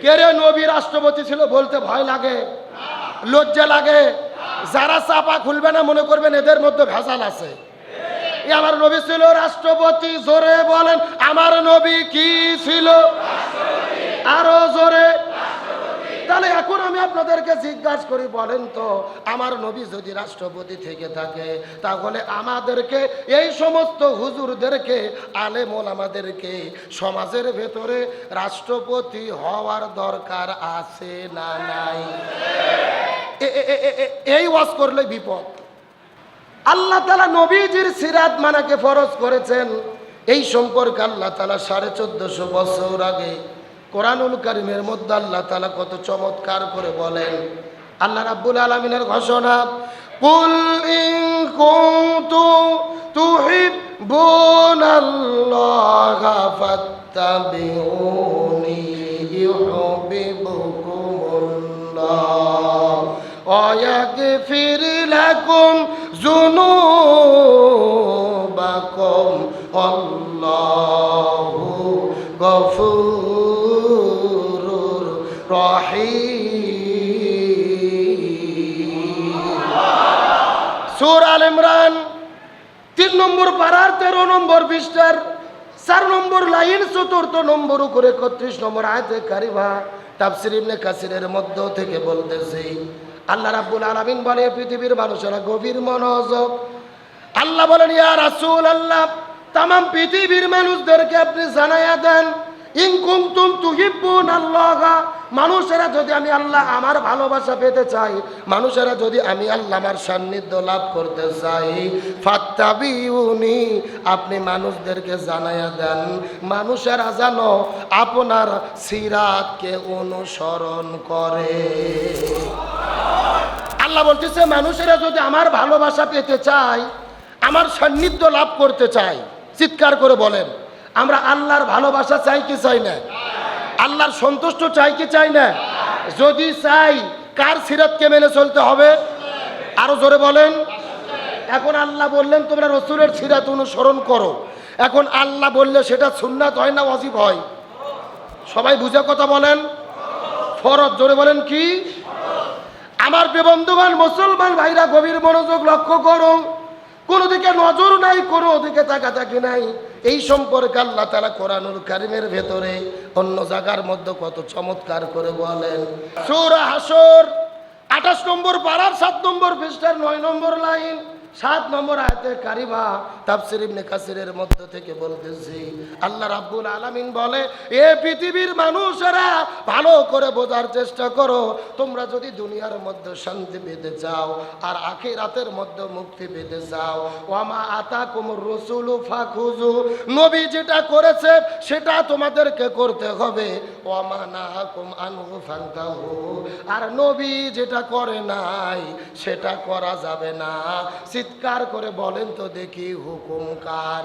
কে রে নবী রাষ্ট্রপতি ছিল বলতে ভয় লাগে, লজ্জা লাগে? যারা চাপা খুলবে না মনে করবেন এদের মধ্যে ভেজাল আছে। আমার নবী ছিল রাষ্ট্রপতি। জোরে বলেন, আমার নবী কি ছিল? আরো জোরে। তাহলে এখন আমি আপনাদেরকে জিজ্ঞাসা করি, বলেন তো আমার নবী যদি রাষ্ট্রপতি থেকে থাকে তাহলে আমাদেরকে এই সমস্ত হুজুরদেরকে, আলেম ওলামাদেরকে সমাজের ভেতরে রাষ্ট্রপতি হওয়ার দরকার আছে না নাই? এই ওয়াজ করলে বিপদ। আল্লাহ তাআলা নবীজির সিরাত মানাকে ফরজ করেছেন। এই সম্পর্কে আল্লাহ তাআলা 1450 বছর আগে কোরআনুল কারীমের মধ্যে আল্লাহ তাআলা কত চমৎকার করে বলেন। আল্লাহ রাব্বুল আলামিনের ঘোষণা, কুল ইন কুনতুম তুহিব্বুনাল্লাহা ফাত্তাবিউনি ইউহিব্বুকুমুল্লাহ ওয়া ইয়াগফির লাকুম যুনুবাকুম আল্লাহু গফুরুর রহিম। সূরা আল ইমরান 3 নম্বর পারার 13 নম্বর পৃষ্ঠার 4 নম্বর লাইন 4 নম্বর করে 31 নম্বর আয়াতে কারিমা তাফসীর ইবনে কাসিরের মধ্য থেকে বলতেছি, আল্লাহ রাব্বুল আলামিন বলে, পৃথিবীর মানুষেরা গভীর মনোযোগ। আল্লাহ বলেন, ইয়া রাসূলুল্লাহ, তাম পৃথিবীর মানুষদেরকে আপনি জানাইয়া দেন, ইন কুনতুম তুহিব্বুনাল্লাহা, মানুষেরা যদি আমি আল্লাহ আমার ভালোবাসা পেতে চাই, মানুষেরা যদি আমি আল্লাহ আমার সান্নিধ্য লাভ করতে চাই, ফাত্তাবিউনি, আপনি মানুষদেরকে জানাইয়া দেন, মানুষেরা যেন আপনার সিরাতকে অনুসরণ করে। আল্লাহ বলতেছে, মানুষেরা যদি আমার ভালোবাসা পেতে চায়, আমার সান্নিধ্য লাভ করতে চায়, চিৎকার করে বলেন, আমরা আল্লাহর ভালোবাসা চাই কি চাই না? আল্লাহর সন্তুষ্ট চাই কি চাই না? যদি চাই, কার সিরাতকে মেনে চলতে হবে? আরো জোরে বলেন। এখন আল্লাহ বললেন তোমরা রাসূলের সিরাত অনুসরণ করো। এখন আল্লাহ বললে সেটা সুন্নাত হয় না ওয়াজিব হয়? সবাই বুঝে কথা বলেন। ফরজ। জোরে বলেন কি? আমার বন্ধুগণ, মুসলমান ভাইরা, গভীর মনোযোগ লক্ষ্য করুন। কোনো দিকে নজর নাই, কোনো দিকে তাকাতাকি নাই। এই সম্পর্কে আল্লাহ তাআলা কোরআনুল কারীমের ভেতরে অন্য জায়গার মধ্যে কত চমৎকার করে বলেন। সূরা হাসর 28 নম্বর পারার 7 নম্বর পৃষ্ঠার 9 নম্বর লাইন 7 নম্বর আয়াতে কারিমা তাফসীর ইবনে কাসিরের মধ্য থেকে বলতেছি, আল্লাহ রাব্বুল আলামিন বলে, এ পৃথিবীর মানুষেরা ভালো করে বোঝার চেষ্টা করো, তোমরা যদি দুনিয়ার মধ্যে শান্তি পেতে চাও আর আখিরাতের মধ্যে মুক্তি পেতে চাও, ওয়ামা আতাকুমুর রাসূলু ফাখুযু, নবী যেটা করেছে সেটা তোমাদেরকে করতে হবে, ওয়ামা নাহাকুম আনহু ফান্তাহু, আর নবী যেটা করে নাই সেটা করা যাবে না। চিৎকার করে বলেন তো দেখি, হুকুম কার?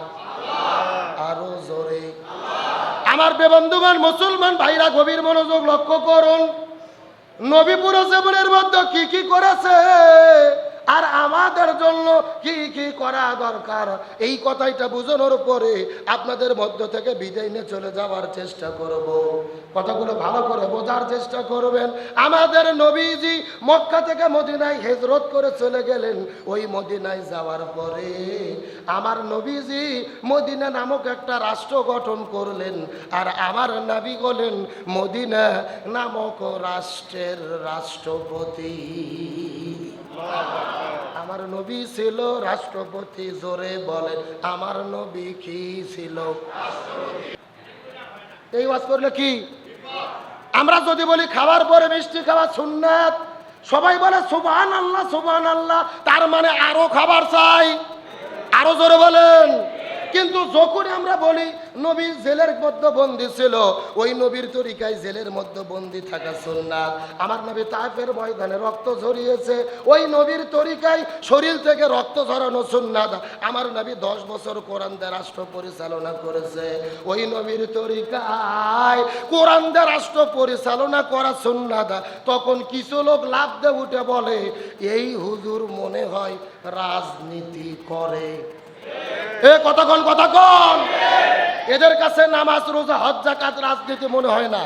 আরো জোরে। আমার বন্ধুগণ, মুসলমান ভাইরা, গভীর মনোযোগ লক্ষ্য করুন। নবী পুরো জীবনের মধ্যে কি কি করেছে আর আমাদের জন্য কি কি করা দরকার, এই কথাটা বোঝানোর পরে আপনাদের মধ্য থেকে বিদায় নিয়ে চলে যাওয়ার চেষ্টা করব। কথাগুলো ভালো করে বোঝার চেষ্টা করবেন। আমাদের নবীজি মক্কা থেকে মদিনায় হিজরত করে চলে গেলেন। ওই মদিনায় যাওয়ার পরে আমার নবীজি মদিনা নামক একটা রাষ্ট্র গঠন করলেন, আর আমার নবী হলেন মদিনা নামক রাষ্ট্রের রাষ্ট্রপতি। আমার নবী ছিল রাষ্ট্রপতি। জোরে বলেন, আমার নবী কি ছিল? এই ওয়াজ করলে কি? আমরা যদি বলি খাবার পরে মিষ্টি খাওয়া সুন্নাত, সবাই বলে সুবহানাল্লাহ সুবহানাল্লাহ, তার মানে আরো খাবার চাই। আরো জোরে বলেন। কিন্তু যখন আমরা বলি নবী জেলের মধ্যে বন্দী ছিল, ওই নবীর তরিকায় জেলের মধ্যে বন্দী থাকা সুন্নাত। আমার নবী তায়েফের ময়দানে রক্ত ঝরিয়েছে, ওই নবীর তরিকায় শরীর থেকে রক্ত ঝরানো সুন্নাত। আমার নবী 10 বছর কোরআন দিয়ে রাষ্ট্র পরিচালনা করেছে, ওই নবীর তরিকায় কোরআন দিয়ে রাষ্ট্র পরিচালনা করা সুন্নাত। তখন কিছু লোক লাফ দিয়ে উঠে বলে, এই হুজুর মনে হয় রাজনীতি করে। এ কতক্ষণ কথা কন, এদের কাছে নামাজ রোজা হজ যাকাত রাজনীতি মনে হয় না।